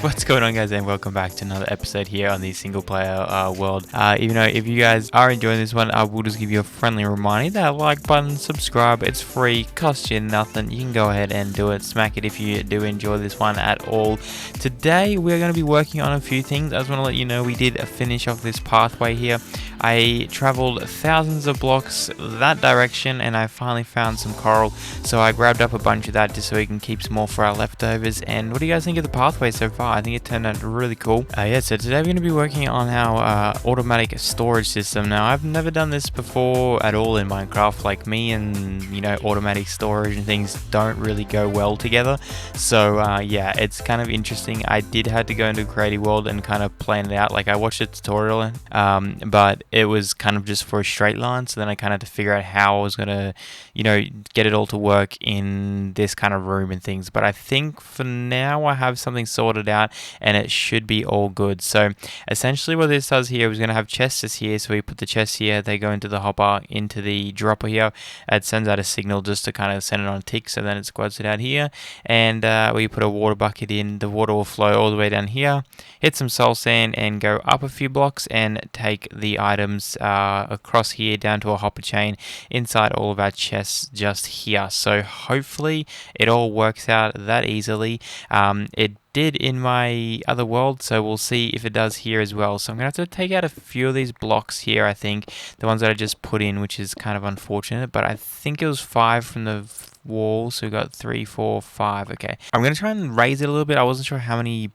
What's going on, guys, and welcome back to another episode here on the single player world. Even though if you guys are enjoying this one, I will just give you a friendly reminder, that like button, subscribe, it's free, costs you nothing. You can go ahead and do it, smack it if you do enjoy this one at all. Today we're going to be working on a few things. I just want to let you know we did finish off this pathway here. I traveled thousands of blocks that direction and I finally found some coral, so I grabbed up a bunch of that just so we can keep some more for our leftovers. And what do you guys think of the pathway so far? I think it turned out really cool. So today we're going to be working on our automatic storage system. Now, I've never done this before at all in Minecraft. Like, me and automatic storage and things don't really go well together. So yeah, it's kind of interesting. I did have to go into Creative World and kind of plan it out. Like, I watched a tutorial, but it was kind of just for a straight line. So then I kind of had to figure out how I was gonna, get it all to work in this kind of room and things. But I think for now I have something sorted out and it should be all good. So essentially what this does here is going to have chests here. So we put the chests here, they go into the hopper, into the dropper here. It sends out a signal just to kind of send it on a tick, so then it squads it out here. And we put a water bucket in, the water will flow all the way down here, hit some soul sand and go up a few blocks and take the items across here down to a hopper chain inside all of our chests just here. So hopefully it all works out that easily. It did in my other world, so we'll see if it does here as well. So I'm gonna have to take out a few of these blocks here, I think, the ones that I just put in, which is kind of unfortunate, but I think it was 5 from the wall, so we got 3, 4, 5. Okay, I'm gonna try and raise it a little bit. I wasn't sure how many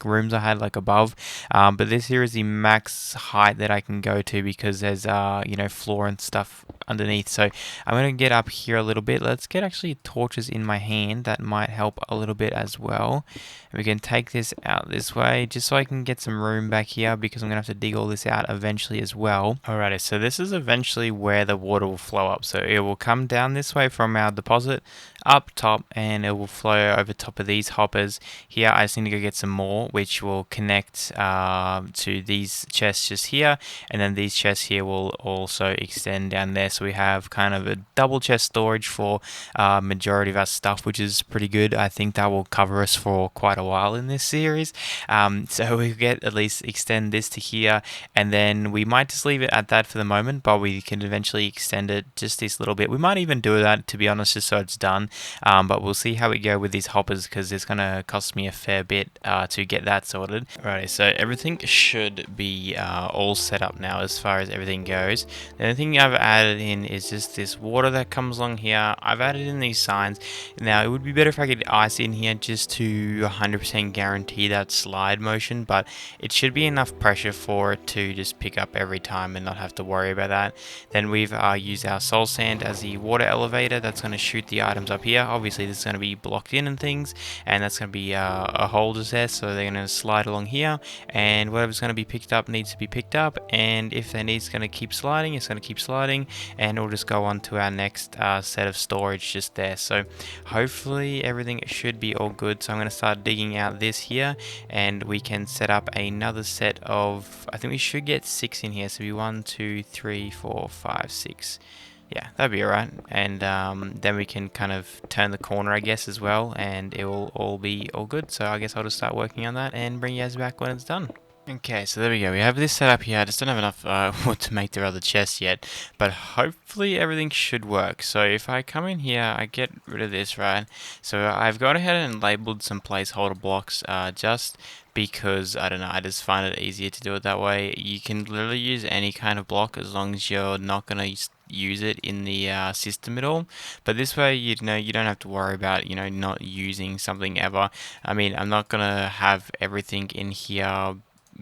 rooms I had above, but this here is the max height that I can go to because there's floor and stuff underneath. So I'm gonna get up here a little bit. Let's get actually torches in my hand, that might help a little bit as well. And we can take this out this way just so I can get some room back here, because I'm gonna have to dig all this out eventually as well. Alrighty, so this is eventually where the water will flow up. So it will come down this way from our deposit up top and it will flow over top of these hoppers here. I just need to go get some more, which will connect to these chests just here, and then these chests here will also extend down there. So we have kind of a double chest storage for majority of our stuff, which is pretty good. I think that will cover us for quite a while in this series. So we get at least extend this to here, and then we might just leave it at that for the moment, but we can eventually extend it just this little bit. We might even do that, to be honest, just so it's done. But we'll see how we go with these hoppers, because it's going to cost me a fair bit to get that sorted. Alright, so everything should be all set up now as far as everything goes. The only thing I've added in is just this water that comes along here. I've added in these signs. Now, it would be better if I could ice in here just to 100% guarantee that slide motion, but it should be enough pressure for it to just pick up every time and not have to worry about that. Then we've used our soul sand as the water elevator. That's going to shoot the items up here. Obviously this is going to be blocked in and things, and that's going to be a hole just there, so they're going to slide along here, and whatever's going to be picked up needs to be picked up, and if they need, it's going to keep sliding, it's going to keep sliding, and we'll just go on to our next set of storage just there. So hopefully everything should be all good. So I'm going to start digging out this here, and we can set up another set of, I think we should get 6 in here, so it'll be 1, 2, 3, 4, 5, 6. Yeah, that'd be alright. And then we can kind of turn the corner, I guess, as well, and it will all be all good. So I guess I'll just start working on that and bring you guys back when it's done. Okay, so there we go. We have this set up here. I just don't have enough wood to make the other chest yet, but hopefully everything should work. So if I come in here, I get rid of this, right? So I've gone ahead and labeled some placeholder blocks just because, I don't know, I just find it easier to do it that way. You can literally use any kind of block as long as you're not going to use it in the system at all, but this way you don't have to worry about not using something ever. I mean, I'm not gonna have everything in here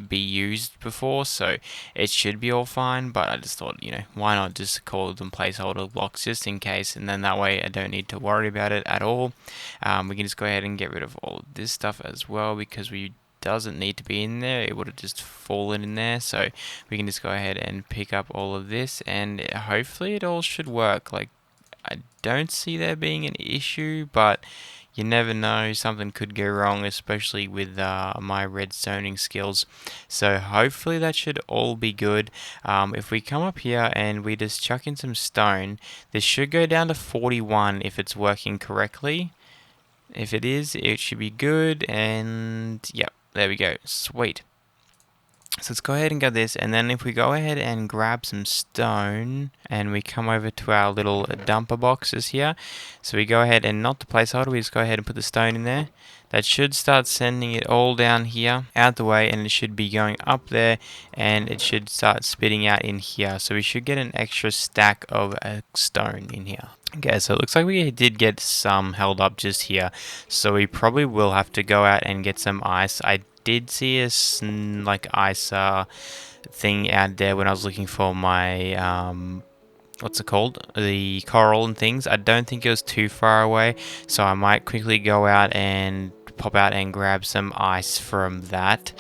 be used before, so it should be all fine, but I just thought, why not just call them placeholder blocks just in case, and then that way I don't need to worry about it at all. We can just go ahead and get rid of all of this stuff as well, because we doesn't need to be in there. It would have just fallen in there, so we can just go ahead and pick up all of this, and hopefully it all should work. Like, I don't see there being an issue, but you never know, something could go wrong, especially with my redstoning skills. So hopefully that should all be good. If we come up here and we just chuck in some stone, this should go down to 41 if it's working correctly. If it is, it should be good. And yep, there we go. Sweet. So let's go ahead and get this, and then if we go ahead and grab some stone and we come over to our little dumper boxes here, so we go ahead and not the placeholder, we just go ahead and put the stone in there. That should start sending it all down here out the way, and it should be going up there, and it should start spitting out in here. So we should get an extra stack of stone in here. Okay, so it looks like we did get some held up just here, so we probably will have to go out and get some ice. I did see a like ice thing out there when I was looking for my what's it called, the coral and things. I don't think it was too far away, so I might quickly go out and pop out and grab some ice from that,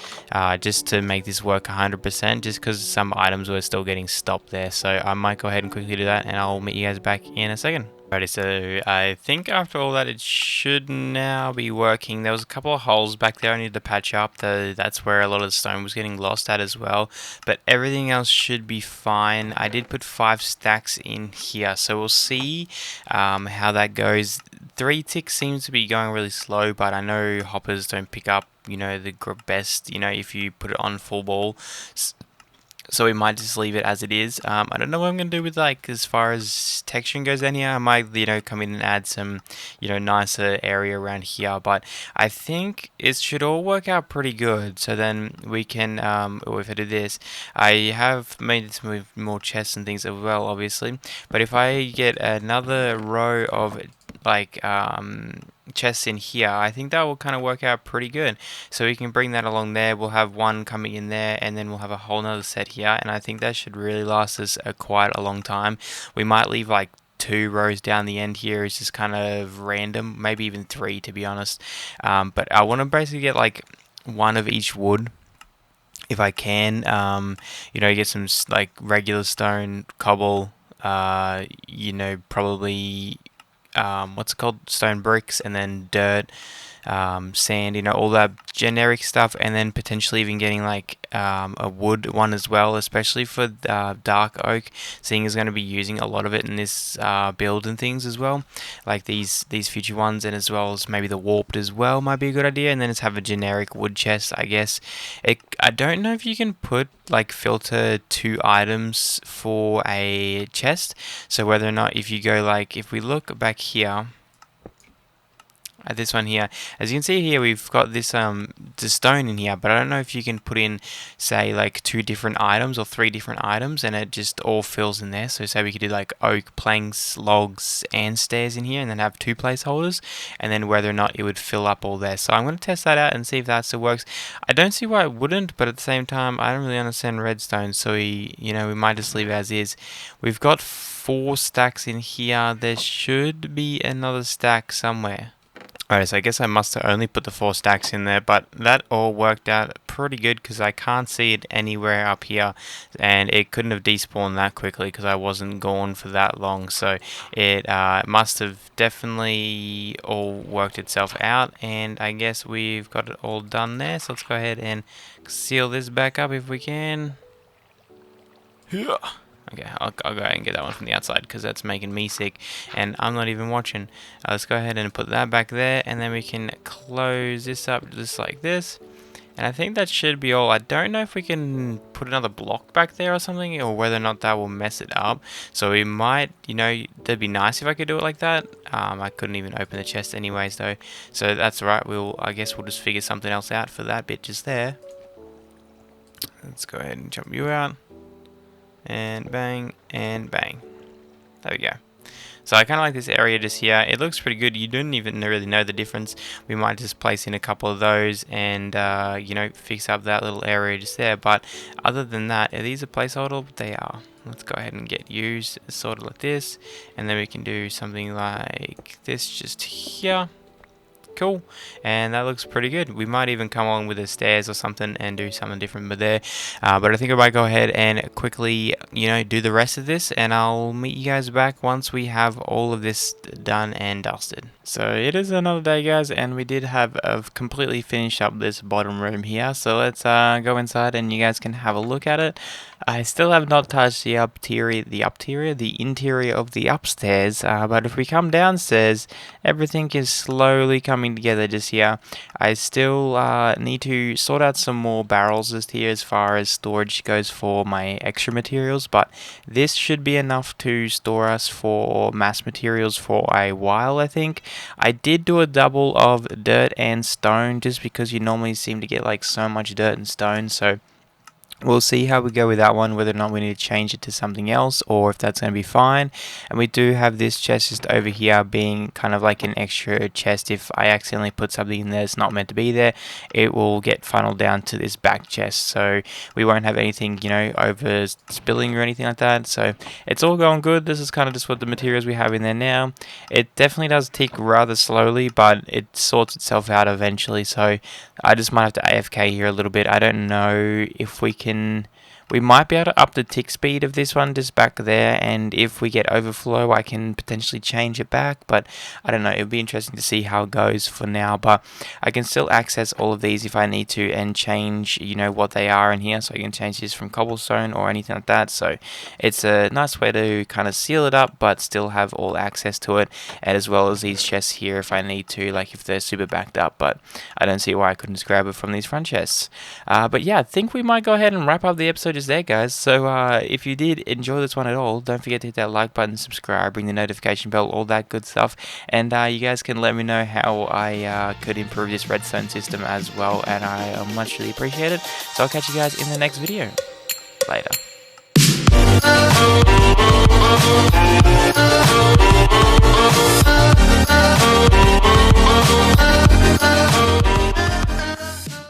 just to make this work 100%, just because some items were still getting stopped there. So I might go ahead and quickly do that, and I'll meet you guys back in a second. Alrighty, so I think after all that it should now be working. There was a couple of holes back there I needed to patch up. That's where a lot of the stone was getting lost at as well. But everything else should be fine. I did put 5 stacks in here, so we'll see how that goes. 3 ticks seems to be going really slow, but I know hoppers don't pick up, you know, the best, you know, if you put it on full ball. So we might just leave it as it is. I don't know what I'm going to do with, like, as far as texturing goes down here. I might, you know, come in and add some, you know, nicer area around here. But I think it should all work out pretty good. So then we can, or if I do this, I have made some more chests and things as well, obviously. But if I get another row of, like, chests in here, I think that will kind of work out pretty good. So we can bring that along there. We'll have one coming in there, and then we'll have a whole nother set here, and I think that should really last us quite a long time. We might leave like 2 rows down the end here. It's just kind of random, maybe even 3 to be honest. But I want to basically get like 1 of each wood if I can. You know, get some like regular stone, cobble, you know, probably what's it called, stone bricks, and then dirt, sand, you know, all that generic stuff, and then potentially even getting like a wood one as well, especially for dark oak, seeing as going to be using a lot of it in this build and things as well, like these future ones, and as well as maybe the warped as well might be a good idea. And then just have a generic wood chest, I guess. I don't know if you can put like filter 2 items for a chest, so whether or not, if you go like, if we look back here at this one here, as you can see here, we've got this the stone in here, but I don't know if you can put in, say, like 2 different items or 3 different items, and it just all fills in there. So say we could do like oak, planks, logs, and stairs in here, and then have 2 placeholders, and then whether or not it would fill up all there. So I'm going to test that out and see if that still works. I don't see why it wouldn't, but at the same time, I don't really understand redstone, so you know, we might just leave it as is. We've got 4 stacks in here. There should be another stack somewhere. Alright, so I guess I must have only put the 4 stacks in there, but that all worked out pretty good because I can't see it anywhere up here, and it couldn't have despawned that quickly because I wasn't gone for that long. So it must have definitely all worked itself out, and I guess we've got it all done there. So let's go ahead and seal this back up if we can. Yeah. Okay, I'll go ahead and get that one from the outside because that's making me sick and I'm not even watching. Let's go ahead and put that back there, and then we can close this up just like this. And I think that should be all. I don't know if we can put another block back there or something, or whether or not that will mess it up. So we might, you know, that'd be nice if I could do it like that. I couldn't even open the chest anyways though. So that's alright, I guess we'll just figure something else out for that bit just there. Let's go ahead and jump you out. And bang, and bang. There we go. So I kind of like this area just here. It looks pretty good. You don't even really know the difference. We might just place in a couple of those and, you know, fix up that little area just there. But other than that, are these a placeholder? They are. Let's go ahead and get used sort of like this. And then we can do something like this just here. Cool, and that looks pretty good. We might even come along with the stairs or something and do something different with there, but I think I might go ahead and quickly, you know, do the rest of this, and I'll meet you guys back once we have all of this done and dusted. So it is another day, guys, and we did have completely finished up this bottom room here. So let's go inside and you guys can have a look at it. I still have not touched the interior of the upstairs, but if we come downstairs, everything is slowly coming coming together just here. I still need to sort out some more barrels just here as far as storage goes for my extra materials, but this should be enough to store us for mass materials for a while, I think. I did do a double of dirt and stone just because you normally seem to get like so much dirt and stone, so we'll see how we go with that one, whether or not we need to change it to something else or if that's going to be fine. And we do have this chest just over here being kind of like an extra chest. If I accidentally put something in there that's not meant to be there, it will get funneled down to this back chest. So we won't have anything, you know, over spilling or anything like that. So it's all going good. This is kind of just what the materials we have in there now. It definitely does tick rather slowly, but it sorts itself out eventually. So I just might have to AFK here a little bit. I don't know if we might be able to up the tick speed of this one just back there, and if we get overflow I can potentially change it back, but I don't know, it'll be interesting to see how it goes for now. But I can still access all of these if I need to and change, you know, what they are in here, so I can change this from cobblestone or anything like that. So it's a nice way to kind of seal it up but still have all access to it, and as well as these chests here if I need to, like if they're super backed up, but I don't see why I couldn't just grab it from these front chests. But yeah, I think we might go ahead and wrap up the episode just there, guys. So if you did enjoy this one at all, don't forget to hit that like button, subscribe, ring the notification bell, all that good stuff, and you guys can let me know how I could improve this redstone system as well, and I much really appreciate it. So I'll catch you guys in the next video. Later.